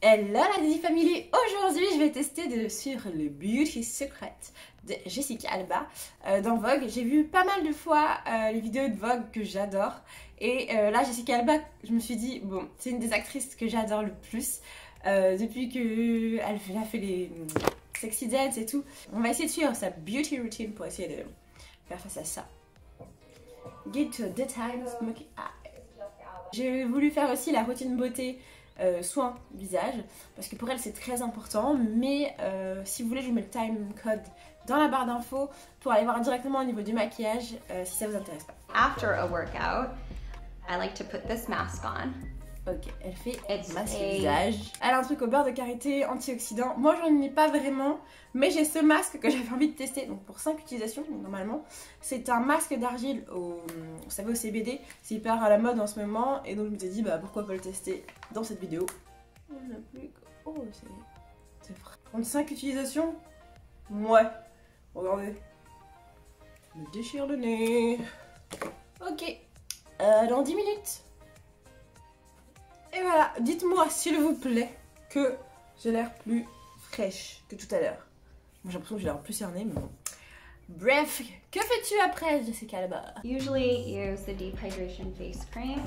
Hello la Didi Family, aujourd'hui je vais tester sur le Beauty Secret de Jessica Alba dans Vogue. J'ai vu pas mal de fois les vidéos de Vogue que j'adore et là Jessica Alba, je me suis dit bon, c'est une des actrices que j'adore le plus depuis qu'elle a fait les sexy dance et tout. On va essayer de suivre sa beauty routine pour essayer de faire face à ça. Guide to Daytime Smoky Eye. J'ai voulu faire aussi la routine beauté soin visage parce que pour elle c'est très important, mais si vous voulez je vous mets le time code dans la barre d'infos pour aller voir directement au niveau du maquillage si ça vous intéresse pas. After a workout, I like to put this mask on. Ok, elle fait masque visage. Elle a un truc au beurre de karité antioxydant. Moi j'en ai pas vraiment, mais j'ai ce masque que j'avais envie de tester. Donc pour 5 utilisations normalement. C'est un masque d'argile au, vous savez, au CBD. C'est hyper à la mode en ce moment. Et donc je me suis dit bah pourquoi pas le tester dans cette vidéo. On a plus que... Oh c'est frais. 35 utilisations. Ouais. Regardez. Je me déchire le nez. Ok. Dans 10 minutes. Et voilà, dites-moi s'il vous plaît que j'ai l'air plus fraîche que tout à l'heure. Moi j'ai l'impression que j'ai l'air plus cernée, mais bon. Bref, que fais-tu après Jessica Alba? Usually use the deep hydration face cream.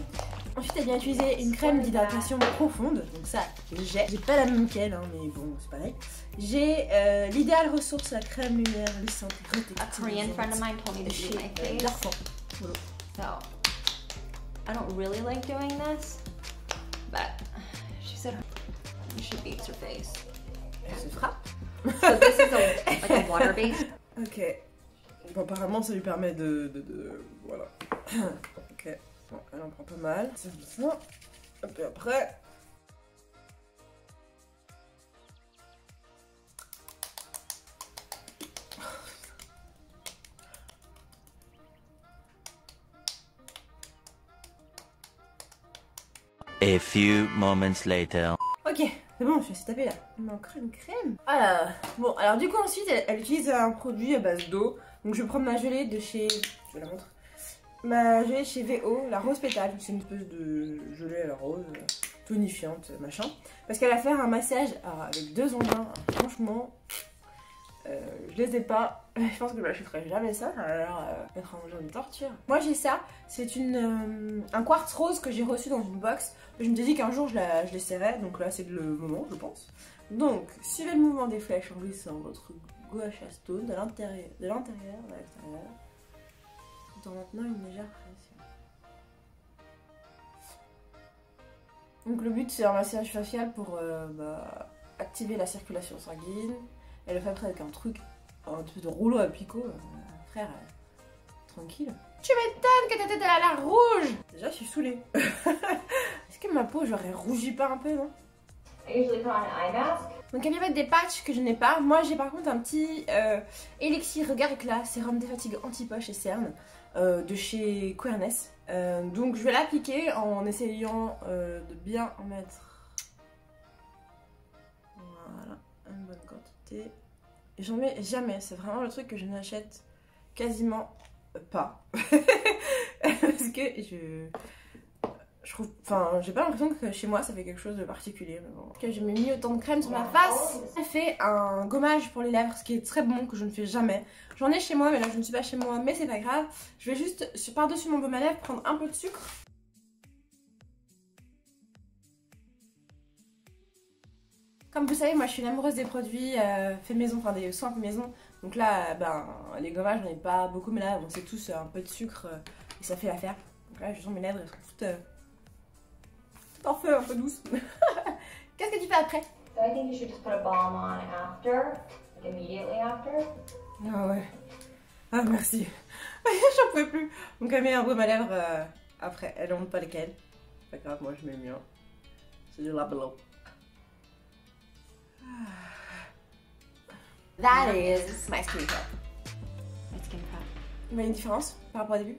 Ensuite elle vient utiliser une crème d'hydratation profonde, donc ça j'ai pas la même qu'elle, hein, mais bon c'est pareil. J'ai l'idéal ressource, la crème lunaire luisante protectrice. A Korean friend of mine told me to do my face. Darfan. So I don't really like doing this. But she said she beats her face. Elle se frappe. So this is like a water base. Ok. Bon, apparemment ça lui permet de voilà. Ok. Bon, elle en prend pas mal. C'est ça. Et puis après. A few moments later. Ok, c'est bon, je vais se taper là. Il manque encore une crème. Voilà. Bon, alors du coup ensuite, elle utilise un produit à base d'eau. Donc je vais prendre ma gelée de chez... Je la montre. Ma gelée chez VO, la rose pétale. C'est une espèce de gelée à la rose, tonifiante, machin. Parce qu'elle va faire un massage avec 2 ondins. Franchement, je les ai pas. Je pense que je n'achèterai jamais ça. Ça a l'air d'être un genre de torture. Moi j'ai ça. C'est un quartz rose que j'ai reçu dans une box. Je me suis dit qu'un jour je l'essaierai. Donc là c'est le moment je pense. Donc suivez le mouvement des flèches en glissant votre gouache à stone de l'intérieur à l'extérieur. Tout en maintenant une légère pression. Donc le but c'est un massage facial pour activer la circulation sanguine. Elle le fait après avec un truc, un peu de rouleau à picot. Frère, tranquille. Tu m'étonnes que ta tête elle a l'air rouge. Déjà je suis saoulée. Est-ce que ma peau j'aurais rougi pas un peu, non? Donc elle vient mettre des patchs que je n'ai pas. Moi j'ai par contre un petit élixir regard éclat, sérum défatigue anti-poche et cerne de chez Queerness. Donc je vais l'appliquer en essayant de bien en mettre. Voilà, une bonne quantité. J'en mets jamais, c'est vraiment le truc que je n'achète quasiment pas. Parce que je trouve, enfin, j'ai pas l'impression que chez moi ça fait quelque chose de particulier. Mais bon. J'ai mis autant de crème sur ma face. J'ai fait un gommage pour les lèvres, ce qui est très bon, que je ne fais jamais. J'en ai chez moi, mais là je ne suis pas chez moi, mais c'est pas grave. Je vais juste, par-dessus mon baume à lèvres, prendre un peu de sucre. Comme vous savez, moi je suis une amoureuse des produits faits maison, enfin des soins faits maison. Donc là, les gommages, j'en ai pas beaucoup, mais là, bon, c'est tous un peu de sucre et ça fait l'affaire. Donc là, je sens mes lèvres, elles sont toutes en feu, un peu douces. Qu'est-ce que tu fais après? So I think you should just put a balm on after, like immediately after. Ah ouais. Ah merci. J'en pouvais plus. Donc elle met un baume à lèvres après. Elle ne montre pas lequel. Pas grave, moi je mets le mien. C'est du Labello. That is my skin prep. My skin prep. Il y a une différence par rapport au début.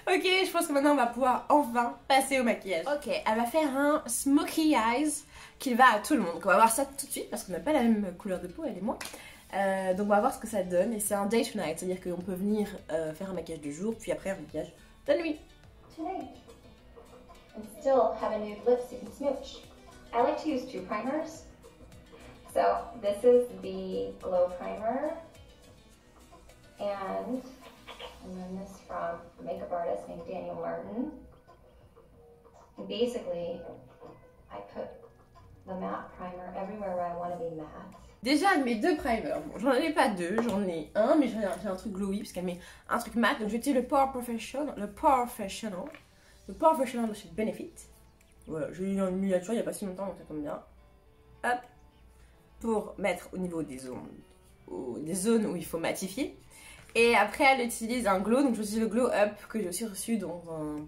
Ok, je pense que maintenant on va pouvoir enfin passer au maquillage. Ok, elle va faire un smoky eyes qui va à tout le monde. Donc on va voir ça tout de suite parce qu'on n'a pas la même couleur de peau, elle et moi. Donc on va voir ce que ça donne. Et c'est un day to night, c'est-à-dire qu'on peut venir faire un maquillage de jour, puis après un maquillage de nuit. Tonight. And still have a nude lip so you can smooch. I like to use 2 primers. So this is the Glow Primer, and I learned this from a makeup artist named Daniel Martin. And basically, I put the matte primer everywhere where I want to be matte. Déjà, mes 2 primers, bon, j'en ai pas 2, j'en ai un, mais j'ai un truc glowy parce qu'elle met un truc mat. Donc je vais utiliser le Pore Professional de chez Benefit. Voilà, j'ai eu une miniature il n'y a pas si longtemps, donc ça tombe bien. Hop, pour mettre au niveau des zones où il faut matifier. Et après, elle utilise un glow, donc j'utilise le Glow Up que j'ai aussi reçu dans un.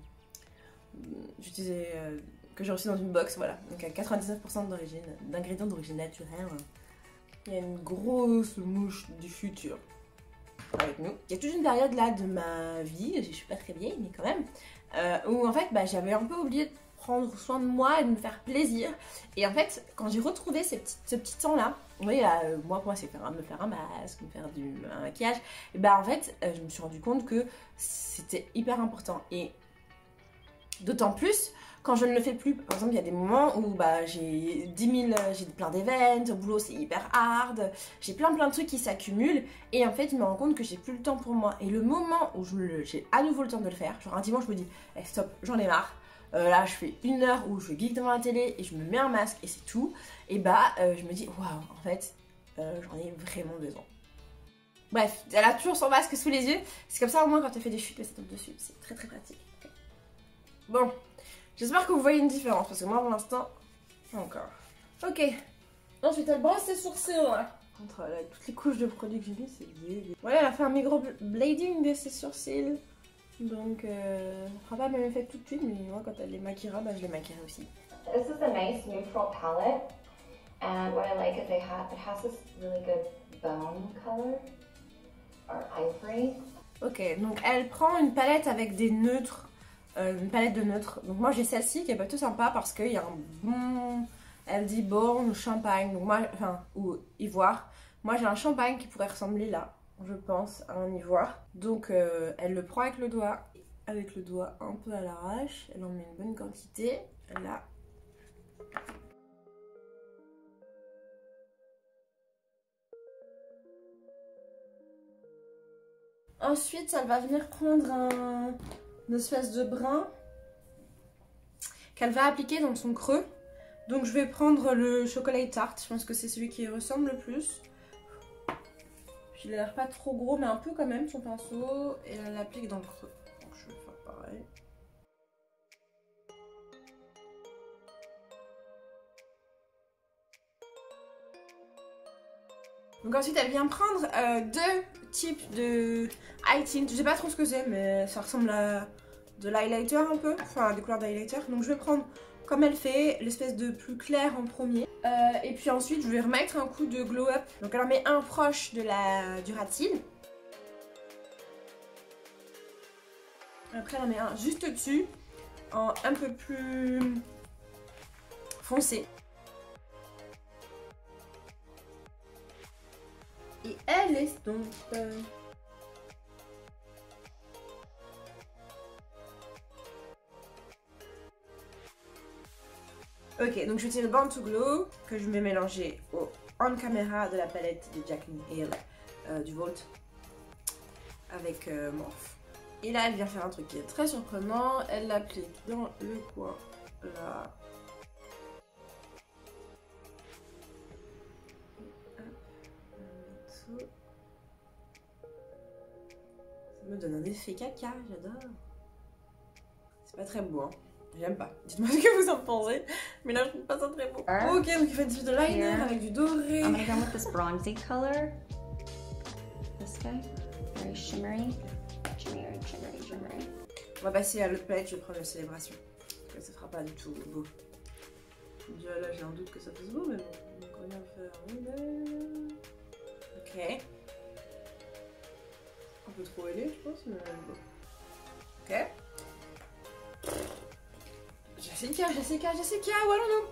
Que j'ai reçu dans une box, voilà. Donc à 99% d'ingrédients d'origine naturelle. Il y a une grosse mouche du futur avec nous. Il y a toute une période là de ma vie, je suis pas très vieille mais quand même, où en fait j'avais un peu oublié de prendre soin de moi et de me faire plaisir. Et en fait quand j'ai retrouvé ce petit temps là, vous voyez là, pour moi c'est me faire un masque, me faire un maquillage, et en fait je me suis rendu compte que c'était hyper important. Et d'autant plus quand je ne le fais plus. Par exemple, il y a des moments où j'ai j'ai plein d'événements, au boulot c'est hyper hard, j'ai plein de trucs qui s'accumulent et en fait je me rends compte que j'ai plus le temps pour moi. Et le moment où j'ai à nouveau le temps de le faire, genre un dimanche je me dis hey, stop, j'en ai marre, là je fais 1 heure où je geek devant la télé et je me mets un masque et c'est tout, et je me dis waouh, en fait j'en ai vraiment besoin. Bref, elle a toujours son masque sous les yeux, c'est comme ça au moins quand elle fait des chutes ça tombe dessus, c'est très très pratique. Bon, j'espère que vous voyez une différence parce que moi pour l'instant, pas encore. Ok, ensuite elle brosse ses sourcils là. Entre toutes les couches de produits que j'ai mis, c'est dégueu. Voilà, elle a fait un micro-blading de ses sourcils. Donc, elle fera pas le même effet tout de suite, mais moi quand elle les maquillera, je les maquillerai aussi. This is a nice neutral palette, and what I like is it has this really good bone color, or ivory. Ok, donc elle prend une palette avec des neutres. Une palette de neutres. Donc moi j'ai celle-ci qui est plutôt sympa parce qu'il y a un bon. Elle dit borne champagne. Donc moi, ou ivoire. Moi j'ai un champagne qui pourrait ressembler là, je pense, à un ivoire. Donc elle le prend avec le doigt un peu à l'arrache. Elle en met une bonne quantité. Là. Ensuite elle va venir prendre une espèce de brin qu'elle va appliquer dans son creux. Donc je vais prendre le chocolat tarte, je pense que c'est celui qui ressemble le plus. Il a l'air pas trop gros mais un peu quand même son pinceau, et elle l'applique dans le creux. Donc je vais faire pareil. Donc ensuite elle vient prendre 2 types de eye tint, je sais pas trop ce que c'est mais ça ressemble à de l'highlighter un peu, enfin des couleurs d'highlighter. Donc je vais prendre, comme elle fait, l'espèce de plus clair en premier. Et puis ensuite je vais remettre un coup de glow up. Donc elle en met un proche du rat de cils. Après elle en met un juste au-dessus, en un peu plus foncé. Et elle estompe. Ok, donc je tire le Born to Glow que je vais mélanger au On Camera de la palette de Jaclyn Hill du Vault avec Morphe. Et là, elle vient faire un truc qui est très surprenant. Elle l'applique dans le coin là. Ça me donne un effet caca, j'adore. C'est pas très beau, hein. J'aime pas. Dites-moi ce que vous en pensez. Mais là, je trouve pas ça très beau. Ok, donc il fait une suite de liner avec du doré. I'm gonna go with this bronzy color. This guy. Very shimmery. Shimmery, shimmery, shimmery. On va passer à l'autre palette, je vais prendre la Célébration. Parce que ça fera pas du tout beau. Déjà là, j'ai un doute que ça fasse beau, mais bon. Donc on va faire. Ok. Un peu trop ailé, je pense, mais bon. Ok. Jessica, où allons-nous?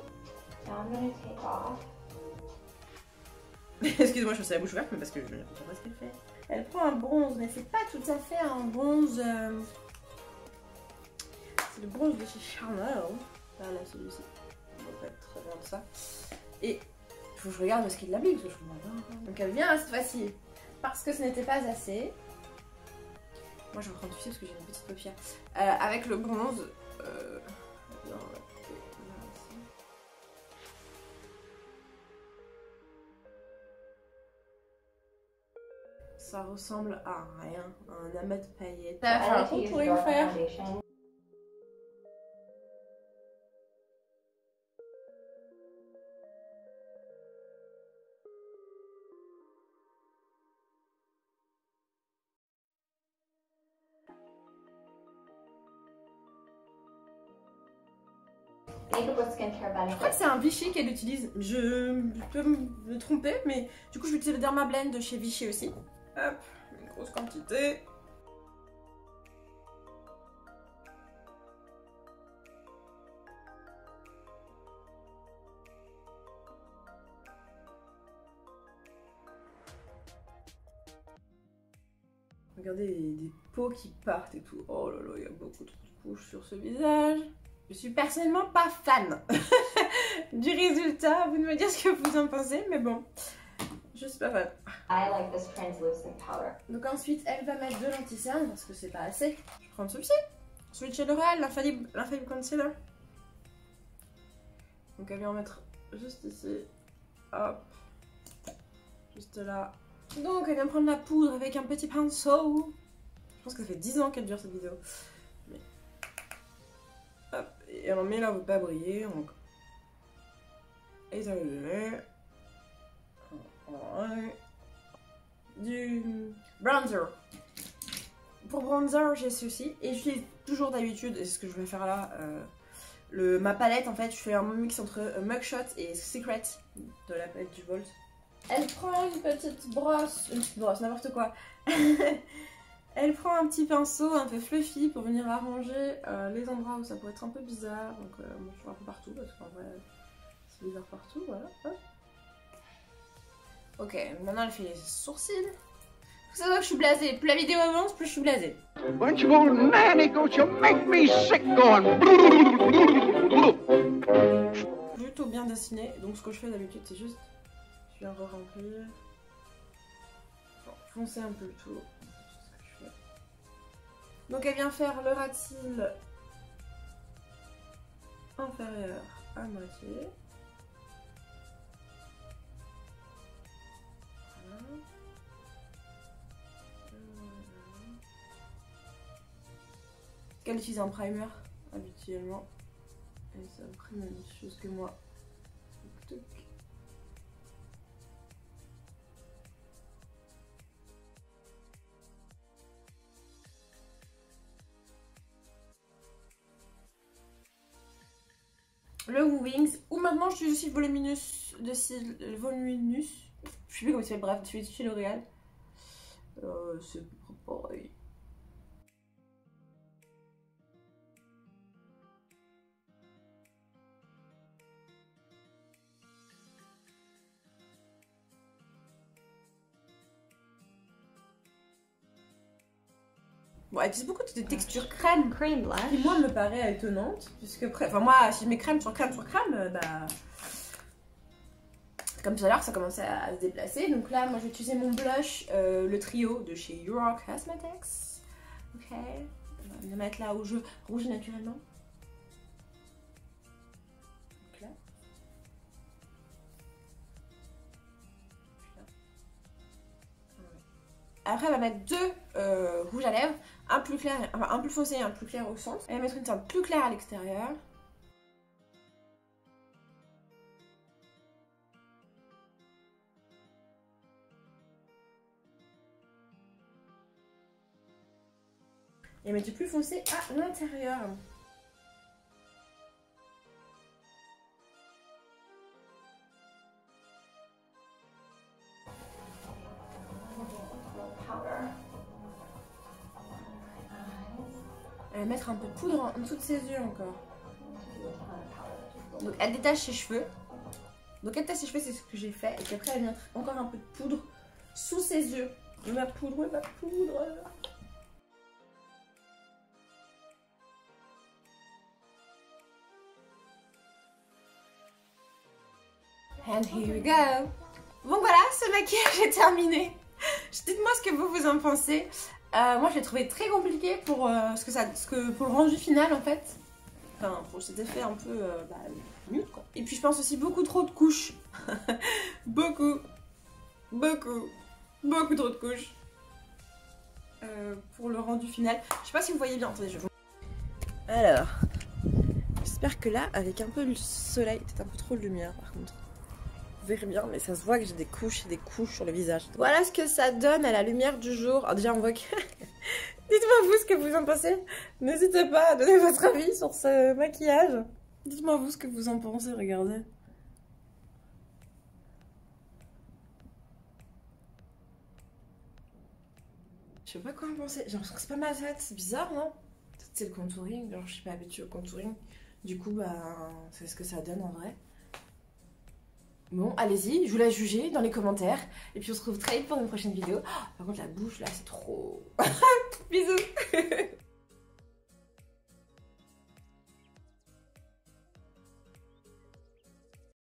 Now I'm gonna take off. Excusez-moi, je fais la bouche ouverte, mais parce que je ne comprends pas ce qu'elle fait. Elle prend un bronze, mais c'est pas tout à fait un bronze. C'est le bronze de chez Chanel. Voilà, celui-ci. On va pas être de ça. Et il faut que je regarde où est-ce qu'il l'habille parce que je comprends pas. Donc elle vient cette fois-ci parce que ce n'était pas assez. Moi je vais prendre celui-ci parce que j'ai une petite paupière. Avec le bronze. Non, ça ressemble à rien, à un amas de paillettes. Ça va faire un coup pour une faire. Je crois que c'est un Vichy qu'elle utilise. Je peux me tromper, mais du coup je vais utiliser le Derma Blend de chez Vichy aussi. Hop, une grosse quantité. Regardez des peaux qui partent et tout. Oh là là, il y a beaucoup trop de couches sur ce visage. Je suis personnellement pas fan du résultat. Vous de me dire ce que vous en pensez, mais bon, je suis pas fan. I like this translucent powder. Donc ensuite, elle va mettre de l'anti-cerne parce que c'est pas assez. Je prends celui-ci. Celui de chez L'Oréal, l'infaillible concealer. Donc elle vient en mettre juste ici. Hop. Juste là. Donc elle vient prendre la poudre avec un petit pinceau. Je pense que ça fait 10 ans qu'elle dure cette vidéo. Mais... hop. Et elle en met là, vous pas briller. Donc... étaler. Du bronzer. Pour bronzer, j'ai ceci. Et j'utilise toujours d'habitude, et c'est ce que je vais faire là, ma palette en fait. Je fais un mix entre Mugshot et Secret de la palette du Volt. Elle prend une petite brosse, n'importe quoi. Elle prend un petit pinceau un peu fluffy pour venir arranger les endroits où ça pourrait être un peu bizarre. Donc, bon, je fais un peu partout parce qu'en vrai, c'est bizarre partout. Voilà. Hop. Ok, maintenant elle fait les sourcils. Faut savoir que je suis blasée. Plus la vidéo avance, plus je suis blasée. Bunch of old nanny-goats, you make me sick going. Plutôt bien dessiné. Donc ce que je fais d'habitude, c'est juste, je viens re-remplir. Bon, foncer un peu le tout. C'est ce que je fais. Donc elle vient faire le ras de cils inférieur à moitié. Qu'elle utilise un primer habituellement. Et ça me prend la même chose que moi. Touc, touc. Le Wings, ou maintenant je suis aussi voluminous de cils, voluminous. Je sais plus comment il s'appelle, bref, je suis chez L'Oréal. C'est pareil. Bon, elle utilise beaucoup de textures crème. Cream blush. Qui moi me paraît étonnante. Puisque, enfin, moi, si je mets crème sur crème sur crème, bah. Comme tout à l'heure, ça commençait à se déplacer. Donc là, moi, je vais utiliser mon blush, le trio de chez Euro Cosmetics. Ok. On va le mettre là où je rouge naturellement. Donc là. Après, elle va mettre deux rouges à lèvres, un plus clair, enfin un plus foncé et un plus clair au centre. Elle va mettre une teinte plus claire à l'extérieur. Et elle met du plus foncé à l'intérieur. Elle va mettre un peu de poudre en dessous de ses yeux encore. Donc elle détache ses cheveux. Donc elle détache ses cheveux, c'est ce que j'ai fait. Et puis après elle va mettre encore un peu de poudre sous ses yeux. Ma poudre, ma poudre. And here we go. Bon voilà, ce maquillage est terminé. Dites-moi ce que vous en pensez. Moi je l'ai trouvé très compliqué pour, pour le rendu final en fait. Enfin pour cet effet un peu nul quoi. Et puis je pense aussi beaucoup trop de couches. beaucoup trop de couches. Pour le rendu final. Je sais pas si vous voyez bien. Attendez, je vous... Alors, j'espère que là, avec un peu le soleil, peut-être un peu trop de lumière par contre. Vous verrez bien, mais ça se voit que j'ai des couches et des couches sur le visage. Voilà ce que ça donne à la lumière du jour. Alors déjà, on voit que... Dites-moi vous ce que vous en pensez. N'hésitez pas à donner votre avis sur ce maquillage. Dites-moi vous ce que vous en pensez, regardez. Je sais pas quoi en penser. J'ai l'impression que c'est pas ma tête. C'est bizarre, non? Peut-être c'est le contouring. Alors, je suis pas habituée au contouring. Du coup, c'est ce que ça donne en vrai. Bon, allez-y, je vous laisse juger dans les commentaires. Et puis on se retrouve très vite pour une prochaine vidéo. Oh, par contre, la bouche là, c'est trop... Bisous.